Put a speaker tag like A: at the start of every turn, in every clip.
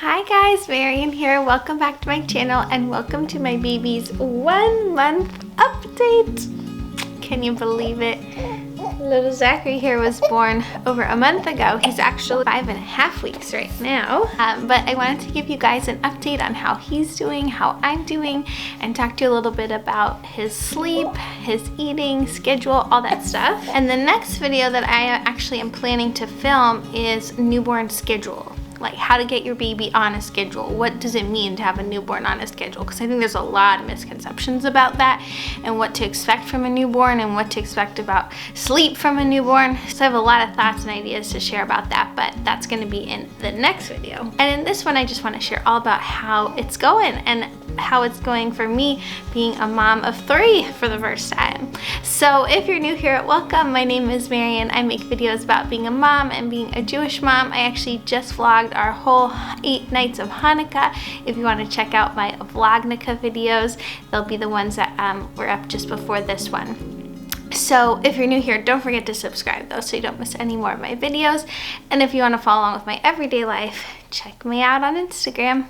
A: Hi guys, Marian here. Welcome back to my channel and welcome to my baby's 1 month update. Can you believe it? Little Zachary here was born over a month ago. He's actually 5.5 weeks right now. But I wanted to give you guys an update on how he's doing, how I'm doing, and talk to you a little bit about his sleep, his eating, schedule, all that stuff. And the next video that I actually am planning to film is newborn schedule. Like how to get your baby on a schedule. What does it mean to have a newborn on a schedule? Because I think there's a lot of misconceptions about that and what to expect from a newborn and what to expect about sleep from a newborn. So I have a lot of thoughts and ideas to share about that, but that's going to be in the next video. And in this one, I just want to share all about how it's going and how it's going for me being a mom of 3 for the first time. So if you're new here, welcome. My name is Marian. I make videos about being a mom and being a Jewish mom. I actually just vlogged our whole 8 nights of Hanukkah. If you want to check out my Vlognica videos, they'll be the ones that were up just before this one. So if you're new here, don't forget to subscribe though so you don't miss any more of my videos. And if you want to follow along with my everyday life, check me out on Instagram.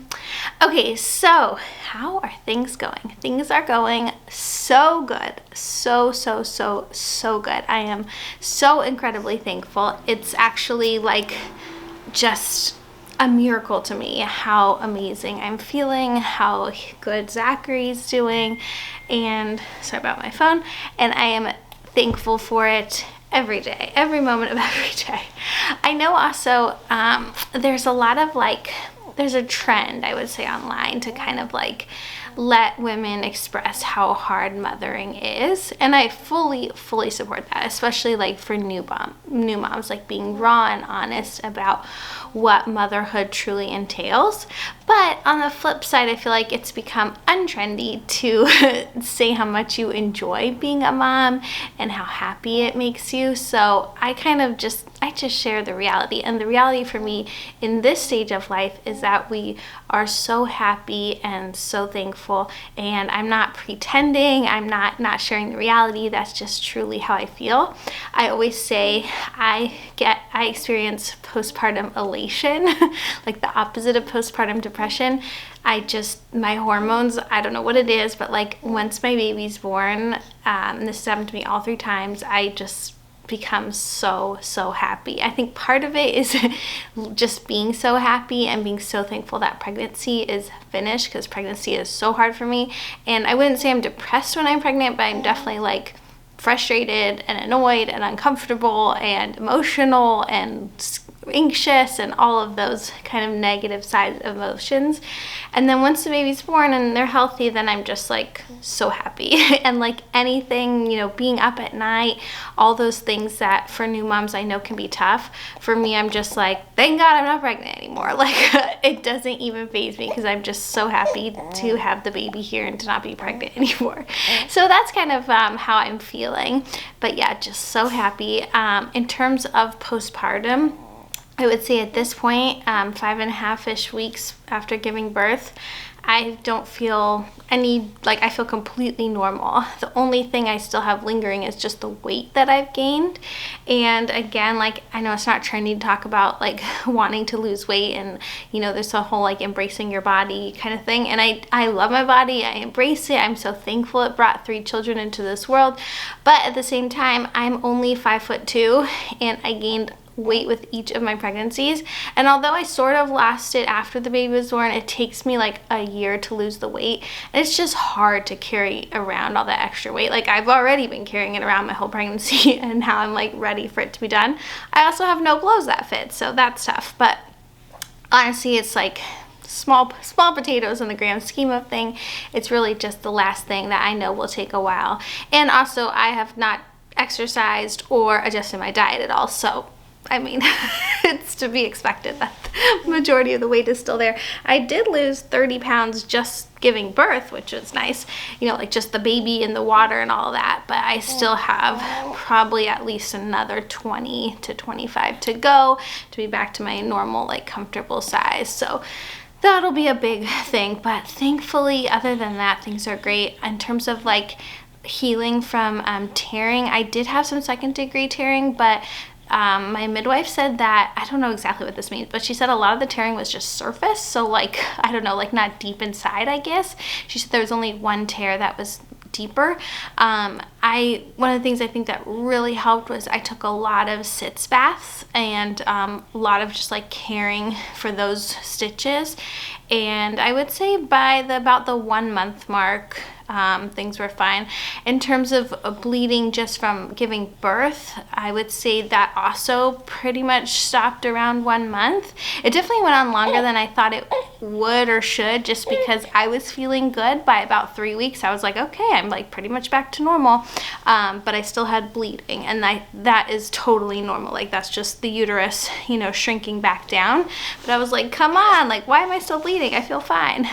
A: Okay, so how are things going? Things are going so good. So good. I am so incredibly thankful. It's actually like just a miracle to me how amazing I'm feeling, how good Zachary's doing, and sorry about my phone, and I am thankful for it every day, every moment of every day. I know also there's a lot of there's a trend, I would say, online to kind of let women express how hard mothering is, and I fully support that, especially for new moms, being raw and honest about what motherhood truly entails. But on the flip side, I feel like it's become untrendy to say how much you enjoy being a mom and how happy it makes you. So I just share the reality, and the reality for me in this stage of life is that we are so happy and so thankful, and I'm not pretending, I'm not sharing the reality. That's just truly how I feel. I always say I experience postpartum elation, like the opposite of postpartum depression. My hormones, I don't know what it is, but once my baby's born, and this has happened to me all 3 times, I just become so happy. I think part of it is just being so happy and being so thankful that pregnancy is finished, because pregnancy is so hard for me. And I wouldn't say I'm depressed when I'm pregnant, but I'm definitely frustrated and annoyed and uncomfortable and emotional and anxious and all of those kind of negative side emotions. And then once the baby's born and they're healthy, then I'm just so happy. And anything, being up at night, all those things that for new moms I know can be tough, for me I'm just thank God I'm not pregnant anymore. It doesn't even faze me, because I'm just so happy to have the baby here and to not be pregnant anymore. So that's kind of how I'm feeling. But yeah, just so happy. In terms of postpartum, I would say at this point, 5.5-ish weeks after giving birth, I don't feel any, I feel completely normal. The only thing I still have lingering is just the weight that I've gained. And again, I know it's not trendy to talk about wanting to lose weight, and there's a whole embracing your body kind of thing. And I love my body, I embrace it, I'm so thankful it brought 3 children into this world. But at the same time, I'm only 5'2", and I gained weight with each of my pregnancies. And although I sort of lost it after the baby was born, it takes me a year to lose the weight. And it's just hard to carry around all that extra weight. I've already been carrying it around my whole pregnancy, and now I'm ready for it to be done. I also have no clothes that fit, so that's tough. But honestly, it's small potatoes in the grand scheme of thing. It's really just the last thing that I know will take a while. And also, I have not exercised or adjusted my diet at all, so I mean, it's to be expected that the majority of the weight is still there. I did lose 30 pounds just giving birth, which was nice, just the baby in the water and all that, but I still have probably at least another 20 to 25 to go to be back to my normal, comfortable size. So that'll be a big thing, but thankfully, other than that, things are great. In terms of healing from tearing, I did have some 2nd-degree tearing, but my midwife said that, I don't know exactly what this means, but she said a lot of the tearing was just surface. So like, I don't know, like not deep inside, I guess. She said there was only one tear that was deeper. One of the things I think that really helped was I took a lot of sitz baths and a lot of just like caring for those stitches. And I would say by about the 1 month mark, things were fine. In terms of bleeding just from giving birth, I would say that also pretty much stopped around 1 month. It definitely went on longer than I thought it would or should, just because I was feeling good. By about 3 weeks, I was like, okay, I'm like pretty much back to normal. But I still had bleeding, and that is totally normal. Like, that's just the uterus, you know, shrinking back down. But I was like, come on, like, why am I still bleeding? I feel fine.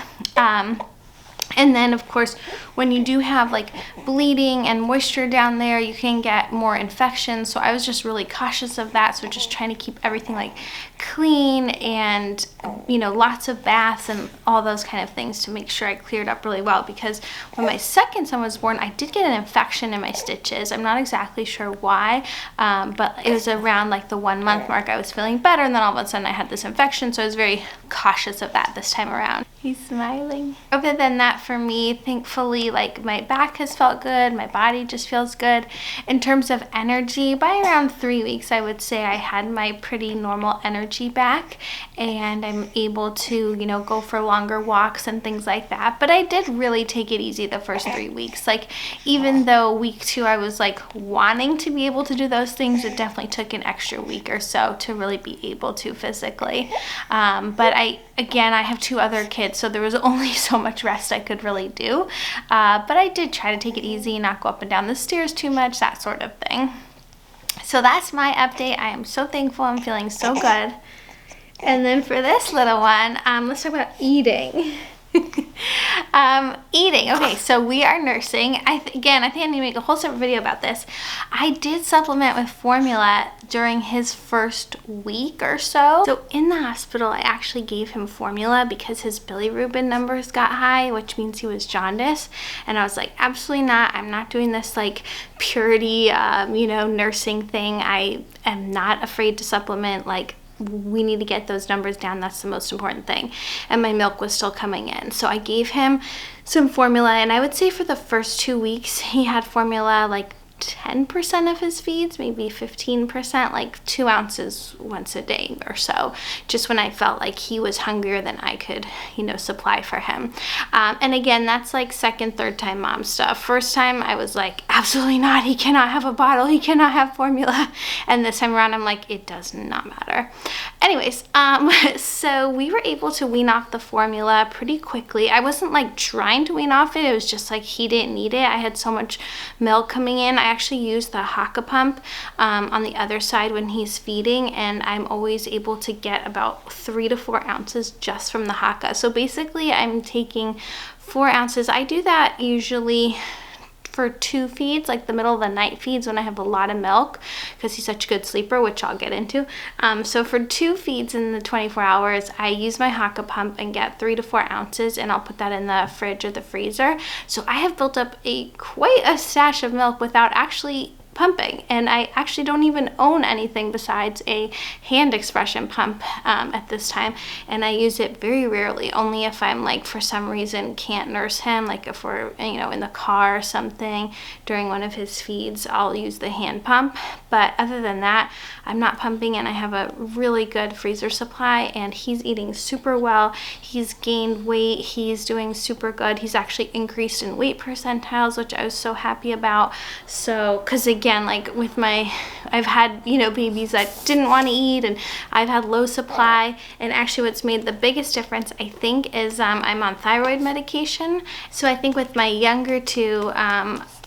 A: And then, of course, when you do have like bleeding and moisture down there, you can get more infections. So I was just really cautious of that. So just trying to keep everything like clean and, you know, lots of baths and all those kind of things to make sure I cleared up really well. Because when my second son was born, I did get an infection in my stitches. I'm not exactly sure why, but it was around like the 1 month mark. I was feeling better, and then all of a sudden I had this infection. So I was very cautious of that this time around. He's smiling. Other than that, for me, thankfully, like my back has felt good, my body just feels good. In terms of energy, by around 3 weeks, I would say I had my pretty normal energy back, and I'm able to, you know, go for longer walks and things like that. But I did really take it easy the first 3 weeks. Like, even though week 2 I was like wanting to be able to do those things, it definitely took an extra week or so to really be able to physically. But I have 2 other kids, so there was only so much rest I could really do. But I did try to take it easy, not go up and down the stairs too much, that sort of thing. So that's my update. I am so thankful. I'm feeling so good. And then for this little one, let's talk about eating. Eating. Okay, so we are nursing. I think I need to make a whole separate video about this. I did supplement with formula during his first week or so. So in the hospital, I actually gave him formula because his bilirubin numbers got high, which means he was jaundiced. And I was like, absolutely not. I'm not doing this like purity, you know, nursing thing. I am not afraid to supplement. Like, we need to get those numbers down. That's the most important thing. And my milk was still coming in. So I gave him some formula, and I would say for the first 2 weeks, he had formula like 10% of his feeds, maybe 15%, like 2 ounces once a day or so, just when I felt like he was hungrier than I could, you know, supply for him. And again, that's like second, third time mom stuff. First time I was like, absolutely not, he cannot have a bottle, he cannot have formula. And this time around, I'm like, it does not matter. Anyways, so we were able to wean off the formula pretty quickly. I wasn't like trying to wean off it. It was just like he didn't need it. I had so much milk coming in. I actually use the Haakaa Pump on the other side when he's feeding, and I'm always able to get about 3 to 4 ounces just from the Haakaa. So basically I'm taking 4 ounces. I do that usually for 2 feeds, like the middle of the night feeds when I have a lot of milk, because he's such a good sleeper, which I'll get into. So for 2 feeds in the 24 hours, I use my Haakaa Pump and get 3 to 4 ounces, and I'll put that in the fridge or the freezer. So I have built up quite a stash of milk without actually pumping, and I actually don't even own anything besides a hand expression pump at this time, and I use it very rarely, only if I'm like for some reason can't nurse him, like if we're, you know, in the car or something during one of his feeds, I'll use the hand pump. But other than that, I'm not pumping, and I have a really good freezer supply, and he's eating super well. He's gained weight, he's doing super good. He's actually increased in weight percentiles, which I was so happy about. So, because again, like with I've had, you know, babies that didn't want to eat, and I've had low supply, and actually what's made the biggest difference, I think, is I'm on thyroid medication. So I think with my younger 2,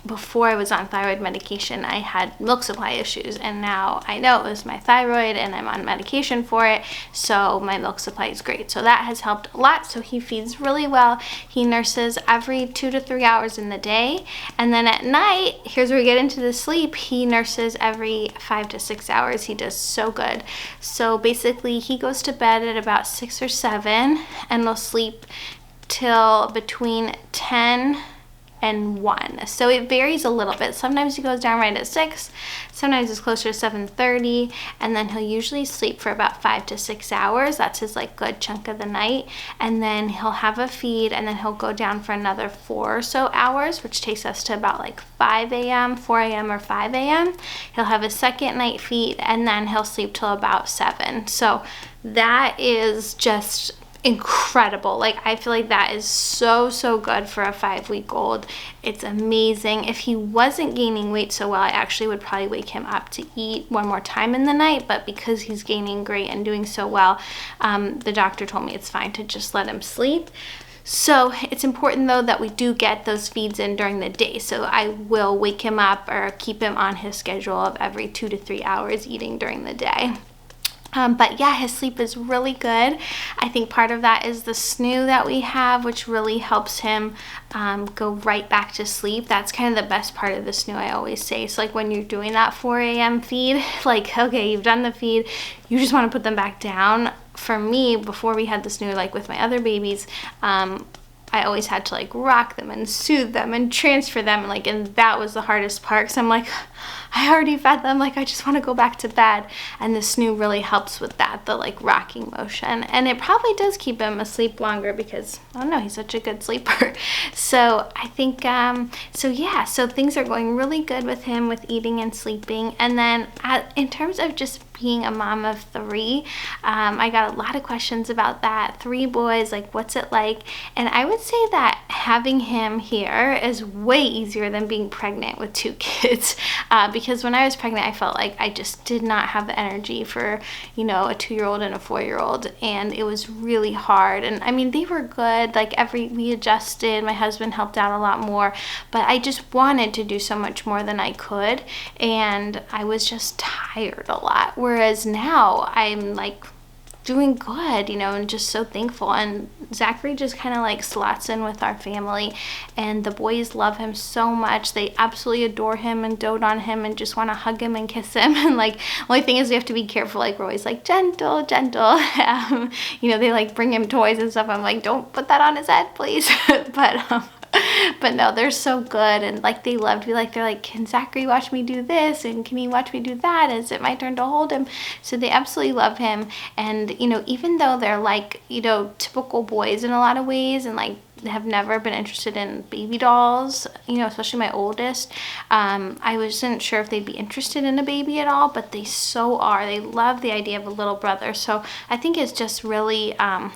A: before I was on thyroid medication, I had milk supply issues, and now I know it was my thyroid and I'm on medication for it, so my milk supply is great. So that has helped a lot. So he feeds really well. He nurses every 2 to 3 hours in the day, and then at night, here's where we get into the sleep, he nurses every 5 to 6 hours. He does so good. So basically he goes to bed at about 6 or 7 and will sleep till between 10 and 1. So it varies a little bit. Sometimes he goes down right at 6, sometimes it's closer to 7:30, and then he'll usually sleep for about 5 to 6 hours. That's his like good chunk of the night. And then he'll have a feed, and then he'll go down for another 4 or so hours, which takes us to about like 5 a.m., 4 a.m. or 5 a.m. He'll have a second night feed, and then he'll sleep till about 7. So that is just incredible. Like, I feel like that is so good for a 5-week-old. It's amazing. If he wasn't gaining weight so well, I actually would probably wake him up to eat one more time in the night, but because he's gaining great and doing so well, the doctor told me it's fine to just let him sleep. So it's important though that we do get those feeds in during the day. So I will wake him up or keep him on his schedule of every 2 to 3 hours eating during the day. But yeah, his sleep is really good. I think part of that is the snoo that we have, which really helps him go right back to sleep. That's kind of the best part of the snoo, I always say. So like when you're doing that 4 a.m. feed, like, okay, you've done the feed, you just want to put them back down. For me, before we had the snoo, like with my other babies, I always had to like rock them and soothe them and transfer them, and that was the hardest part, because I'm like, I already fed them, like I just want to go back to bed. And the snoo really helps with that, the like rocking motion, and it probably does keep him asleep longer because, I don't know, he's such a good sleeper. So I think so things are going really good with him with eating and sleeping. And then in terms of just being a mom of 3, I got a lot of questions about that. 3 boys, like what's it like? And I would say that having him here is way easier than being pregnant with 2 kids, because when I was pregnant, I felt like I just did not have the energy for, you know, a 2-year-old and a 4-year-old, and it was really hard. And I mean, they were good, like we adjusted, my husband helped out a lot more, but I just wanted to do so much more than I could, and I was just tired a lot. Whereas now I'm like doing good, you know, and just so thankful. And Zachary just kind of like slots in with our family, and the boys love him so much. They absolutely adore him and dote on him and just want to hug him and kiss him. And like, only thing is we have to be careful, like we're always like gentle. You know, they like bring him toys and stuff. I'm like, don't put that on his head, please. But no, they're so good, and like they love to be like, they're like, can Zachary watch me do this, and can he watch me do that? Is it my turn to hold him? So they absolutely love him. And you know, even though they're like, you know, typical boys in a lot of ways, and like have never been interested in baby dolls, you know, especially my oldest, I wasn't sure if they'd be interested in a baby at all, but they so are. They love the idea of a little brother. So I think it's just really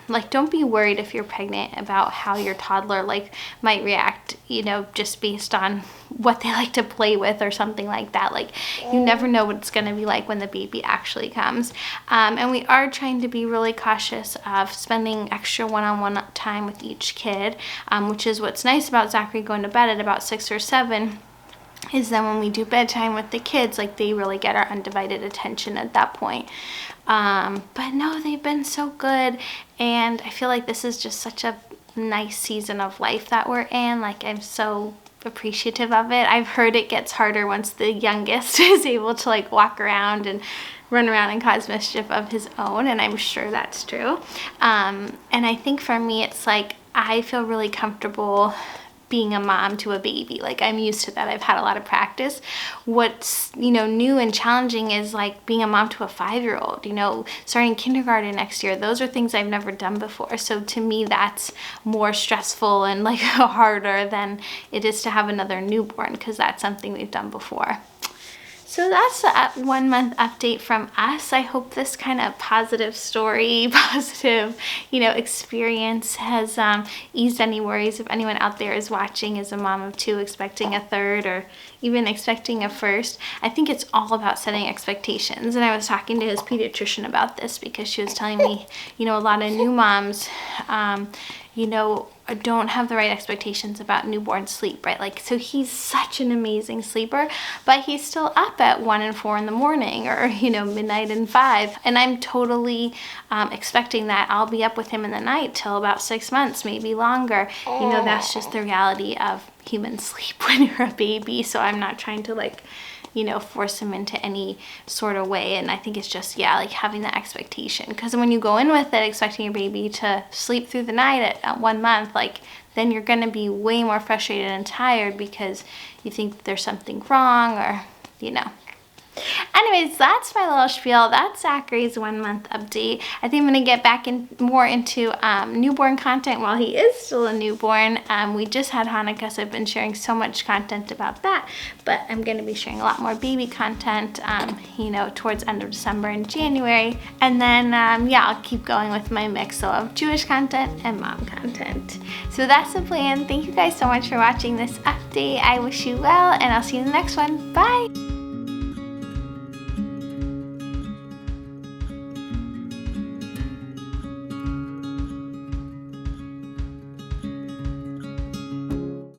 A: like, don't be worried if you're pregnant about how your toddler like might react, you know, just based on what they like to play with or something like that. Like, you never know what it's going to be like when the baby actually comes. And we are trying to be really cautious of spending extra one-on-one time with each kid, which is what's nice about Zachary going to bed at about 6 or 7, is that when we do bedtime with the kids, like they really get our undivided attention at that point. But no, they've been so good, and I feel like this is just such a nice season of life that we're in. Like, I'm so appreciative of it. I've heard it gets harder once the youngest is able to like walk around and run around and cause mischief of his own, and I'm sure that's true. And I think for me, it's like, I feel really comfortable being a mom to a baby. Like, I'm used to that. I've had a lot of practice. What's, you know, new and challenging is like being a mom to a 5-year-old, you know, starting kindergarten next year. Those are things I've never done before. So to me, that's more stressful and like harder than it is to have another newborn, because that's something we've done before. So that's the 1 month update from us. I hope this kind of positive story, positive, you know, experience has eased any worries. If anyone out there is watching as a mom of 2, expecting a 3rd, or even expecting a 1st, I think it's all about setting expectations. And I was talking to his pediatrician about this, because she was telling me, you know, a lot of new moms, you know, don't have the right expectations about newborn sleep, right? Like, so he's such an amazing sleeper, but he's still up at 1 and 4 in the morning, or, you know, midnight and 5. And I'm totally expecting that I'll be up with him in the night till about 6 months, maybe longer. You know, that's just the reality of human sleep when you're a baby. So I'm not trying to like you know, force him into any sort of way. And I think it's just, yeah, like having that expectation, because when you go in with it expecting your baby to sleep through the night at 1 month, like then you're gonna be way more frustrated and tired because you think there's something wrong, or, you know. Anyways, that's my little spiel. That's Zachary's 1 month update. I think I'm going to get back more into newborn content while he is still a newborn. We just had Hanukkah, so I've been sharing so much content about that, but I'm going to be sharing a lot more baby content, you know, towards end of December and January. And then, yeah, I'll keep going with my mix of Jewish content and mom content. So that's the plan. Thank you guys so much for watching this update. I wish you well, and I'll see you in the next one. Bye!